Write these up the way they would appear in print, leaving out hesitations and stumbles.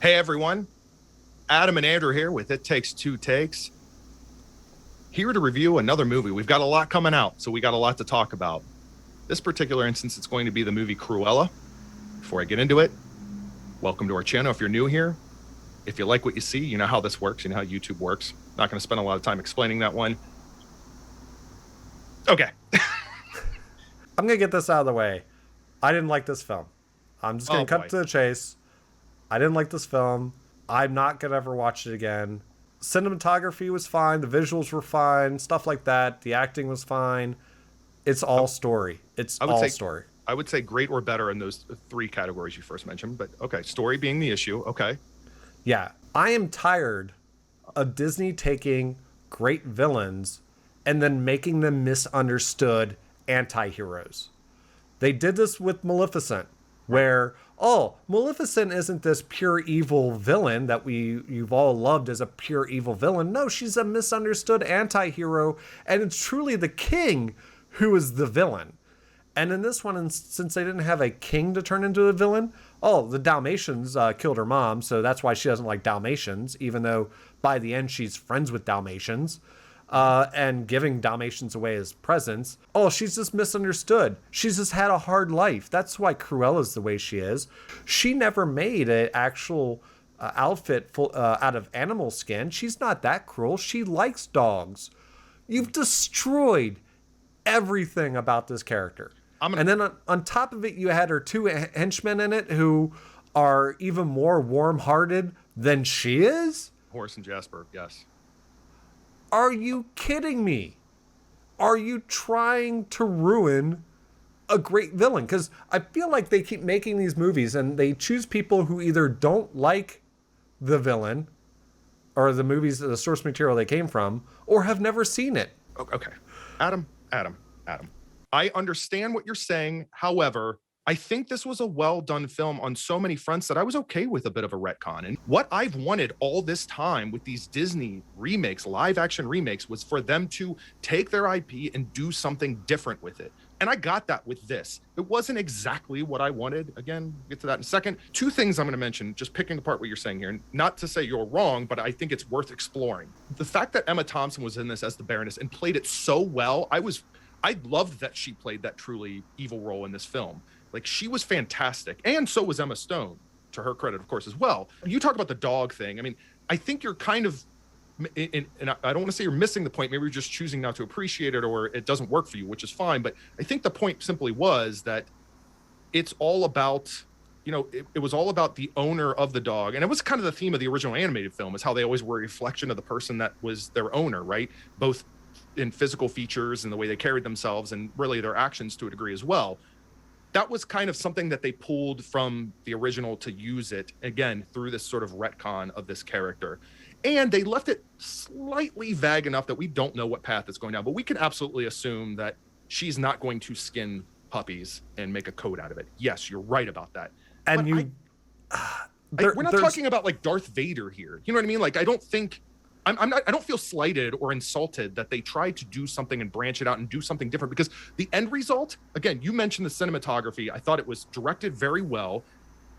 Hey everyone, Adam and Andrew here with It Takes Two Takes. Here to review another movie. We've got a lot coming out, so we got a lot to talk about. This particular instance, it's going to be the movie Cruella. Before I get into it, welcome to our channel if you're new here. If you like what you see, you know how this works, you know how YouTube works. Not going to spend a lot of time explaining that one. Okay. I'm going to get this out of the way. I didn't like this film. I'm just going to cut to the chase. I didn't like this film. I'm not going to ever watch it again. Cinematography was fine. The visuals were fine. Stuff like that. The acting was fine. It's all story. It's all story. I would say great or better in those three categories you first mentioned. But okay, story being the issue. Okay. Yeah. I am tired of Disney taking great villains and then making them misunderstood anti-heroes. They did this with Maleficent, where, oh, Maleficent isn't this pure evil villain that you've all loved as a pure evil villain. No, she's a misunderstood anti-hero, and it's truly the king who is the villain. And in this one, since they didn't have a king to turn into a villain, oh, the Dalmatians killed her mom, so that's why she doesn't like Dalmatians, even though by the end she's friends with Dalmatians. And giving Dalmatians away as presents. Oh, she's just misunderstood. She's just had a hard life. That's why Cruella's the way she is. She never made an actual outfit out of animal skin. She's not that cruel. She likes dogs. You've destroyed everything about this character. And then on top of it, you had her two henchmen in it who are even more warm-hearted than she is. Horace and Jasper, yes. Are you kidding me? Are you trying to ruin a great villain? Because I feel like they keep making these movies and they choose people who either don't like the villain or the movies, the source material they came from, or have never seen it. Okay. Adam. I understand what you're saying. However, I think this was a well-done film on so many fronts that I was okay with a bit of a retcon. And what I've wanted all this time with these Disney remakes, live action remakes, was for them to take their IP and do something different with it. And I got that with this. It wasn't exactly what I wanted. Again, we'll get to that in a second. Two things I'm going to mention, just picking apart what you're saying here. Not to say you're wrong, but I think it's worth exploring. The fact that Emma Thompson was in this as the Baroness and played it so well, I loved that she played that truly evil role in this film. Like, she was fantastic. And so was Emma Stone, to her credit, of course, as well. You talk about the dog thing. I mean, I think you're kind of, and I don't want to say you're missing the point. Maybe you're just choosing not to appreciate it or it doesn't work for you, which is fine. But I think the point simply was that it's all about, it was all about the owner of the dog. And it was kind of the theme of the original animated film, is how they always were a reflection of the person that was their owner, right? Both in physical features and the way they carried themselves and really their actions to a degree as well. That was kind of something that they pulled from the original to use it, again, through this sort of retcon of this character. And they left it slightly vague enough that we don't know what path it's going down, but we can absolutely assume that she's not going to skin puppies and make a coat out of it. Yes, you're right about that. And we're not talking about like Darth Vader here. You know what I mean? Like, I don't feel slighted or insulted that they tried to do something and branch it out and do something different, because the end result, again, you mentioned the cinematography. I thought it was directed very well.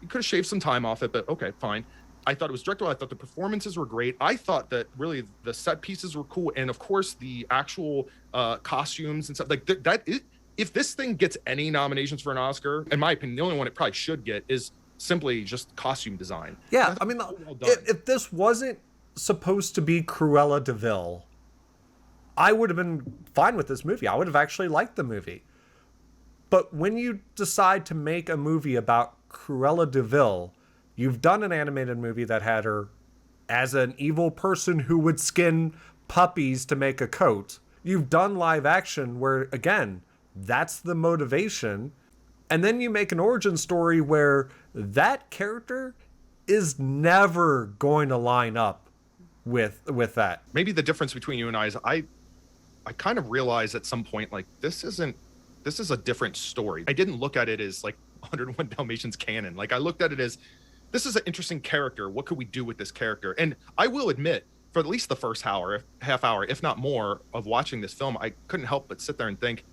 You could have shaved some time off it, but okay, fine. I thought it was directed well. I thought the performances were great. I thought that really the set pieces were cool. And of course, the actual costumes and stuff like that. If this thing gets any nominations for an Oscar, in my opinion, the only one it probably should get is simply just costume design. Yeah, I mean, if this wasn't supposed to be Cruella de Vil, I would have been fine with this movie. I would have actually liked the movie. But when you decide to make a movie about Cruella de Vil, you've done an animated movie that had her as an evil person who would skin puppies to make a coat. You've done live action where, again, that's the motivation. And then you make an origin story where that character is never going to line up with that. Maybe the difference between you and I is I kind of realized at some point, like, this is a different story. I didn't look at it as like 101 Dalmatians canon. Like, I looked at it as, this is an interesting character. What could we do with this character? And I will admit, for at least the first half hour, if not more, of watching this film, I couldn't help but sit there and think,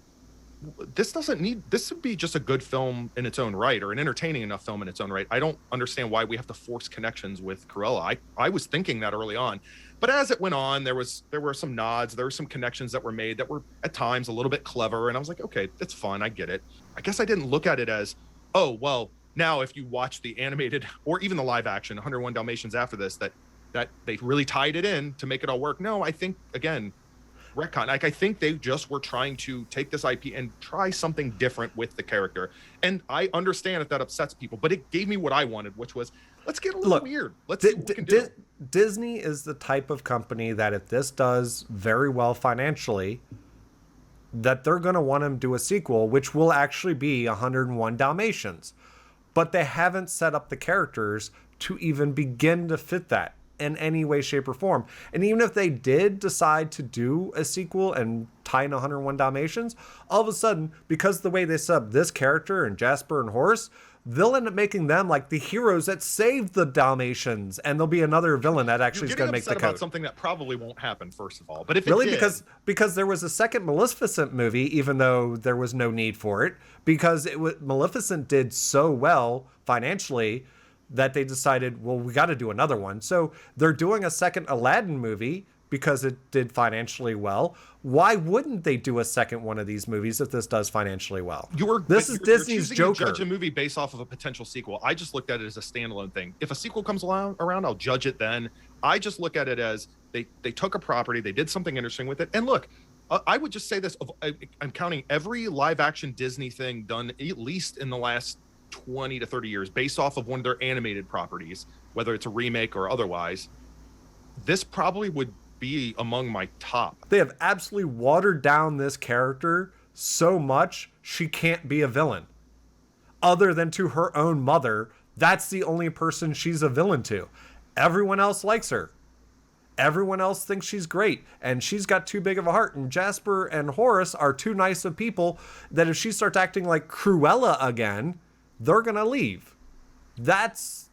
this would be just a good film in its own right, or an entertaining enough film in its own right. I don't understand why we have to force connections with Cruella. I was thinking that early on, but as it went on, there were some nods, there were some connections that were made that were at times a little bit clever, and I was like, okay, that's fun, I get it. I guess I didn't look at it as, oh well, now if you watch the animated or even the live action 101 Dalmatians after this, that they really tied it in to make it all work. No, I think again, retcon. Like, I think they just were trying to take this IP and try something different with the character. And I understand if that upsets people, but it gave me what I wanted, which was, let's get a little weird. Let's see what we can do. Disney is the type of company that if this does very well financially, that they're going to want to do a sequel, which will actually be 101 Dalmatians. But they haven't set up the characters to even begin to fit that in any way, shape, or form. And even if they did decide to do a sequel and tie in 101 Dalmatians, all of a sudden, because the way they set up this character and Jasper and Horace, they'll end up making them like the heroes that saved the Dalmatians, and there'll be another villain that actually is going to make the code. About something that probably won't happen, first of all. But if really, it did, because there was a second Maleficent movie, even though there was no need for it, because Maleficent did so well financially that they decided, well, we got to do another one. So they're doing a second Aladdin movie because it did financially well. Why wouldn't they do a second one of these movies if this does financially well? This is Disney's Joker. To judge a movie based off of a potential sequel. I just looked at it as a standalone thing. If a sequel comes around, I'll judge it then. I just look at it as they took a property, they did something interesting with it. And look, I would just say this, I'm counting every live action Disney thing done at least in the last 20 to 30 years based off of one of their animated properties, whether it's a remake or otherwise. This probably would be among my top. They have absolutely watered down this character so much she can't be a villain. Other than to her own mother, that's the only person she's a villain to. Everyone else likes her. Everyone else thinks she's great, and she's got too big of a heart. And Jasper and Horace are too nice of people that if she starts acting like Cruella again, they're gonna leave. That's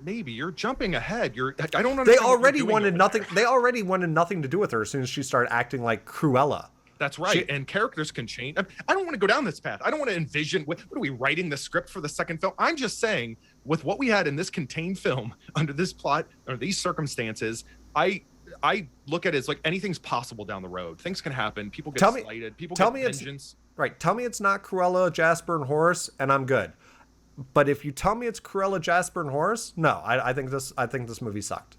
maybe you're jumping ahead. I don't understand. They already wanted nothing. They already wanted nothing to do with her as soon as she started acting like Cruella. That's right. And characters can change. I don't want to go down this path. I don't want to envision what are we writing the script for the second film? I'm just saying, with what we had in this contained film under this plot or these circumstances, I look at it as like anything's possible down the road. Things can happen. People get slighted. People get vengeance. Right. Tell me it's not Cruella, Jasper, and Horace, and I'm good. But if you tell me it's Cruella, Jasper, and Horace, no, I think this movie sucked.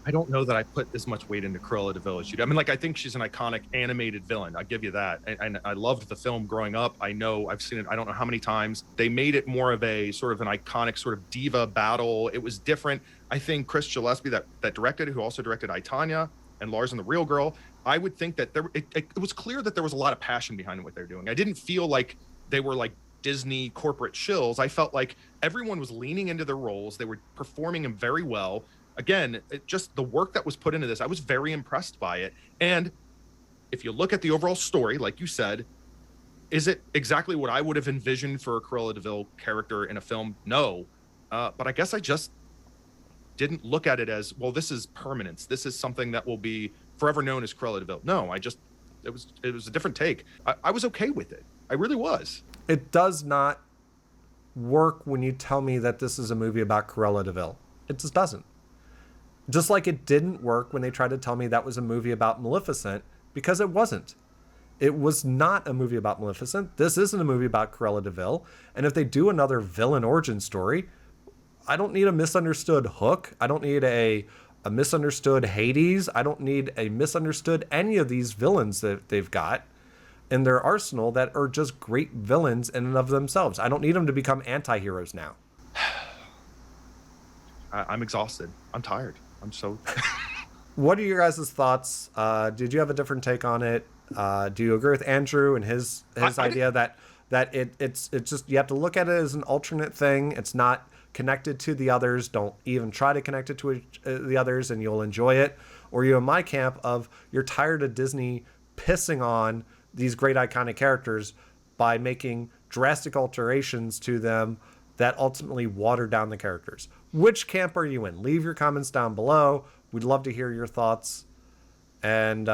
I don't know that I put as much weight into Cruella de Vil as you do. I mean, like, I think she's an iconic animated villain. I give you that. And I loved the film growing up. I know I've seen it, I don't know how many times. They made it more of a sort of an iconic sort of diva battle. It was different. I think Chris Gillespie that directed it, who also directed I, Tonya and Lars and the Real Girl, I would think that it was clear that there was a lot of passion behind what they're doing. I didn't feel like they were like Disney corporate shills. I felt like everyone was leaning into their roles. They were performing them very well. Again, just the work that was put into this, I was very impressed by it. And if you look at the overall story, like you said, is it exactly what I would have envisioned for a Cruella de Vil character in a film? No. But I guess I just didn't look at it as, well, this is permanence. This is something that will be forever known as Cruella de Vil. No, it was a different take. I was okay with it. I really was. It does not work when you tell me that this is a movie about Cruella de Vil. It just doesn't. Just like it didn't work when they tried to tell me that was a movie about Maleficent, because it wasn't. It was not a movie about Maleficent. This isn't a movie about Cruella de Vil. And if they do another villain origin story, I don't need a misunderstood Hook. I don't need a misunderstood Hades. I don't need a misunderstood any of these villains that they've got in their arsenal that are just great villains in and of themselves. I don't need them to become anti-heroes now. I'm exhausted. I'm tired. I'm so... What are your guys' thoughts? Did you have a different take on it? Do you agree with Andrew and his idea that it's just, you have to look at it as an alternate thing. It's not connected to the others. Don't even try to connect it to the others and you'll enjoy it. Or you're in my camp of you're tired of Disney pissing on these great iconic characters by making drastic alterations to them that ultimately water down the characters. Which camp are you in? Leave your comments down below. We'd love to hear your thoughts. And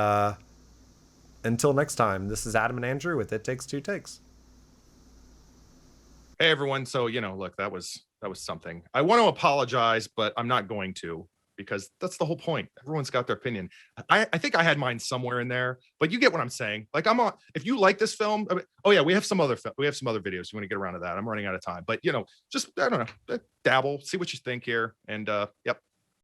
Until next time, this is Adam and Andrew with It Takes Two Takes. Hey everyone. So, look, that was something. I want to apologize, but I'm not going to, because that's the whole point. Everyone's got their opinion. I think I had mine somewhere in there, but you get what I'm saying. Like, if you like this film, oh yeah, we have some other videos. You want to get around to that. I'm running out of time, but just, I don't know, dabble, see what you think here. And yep.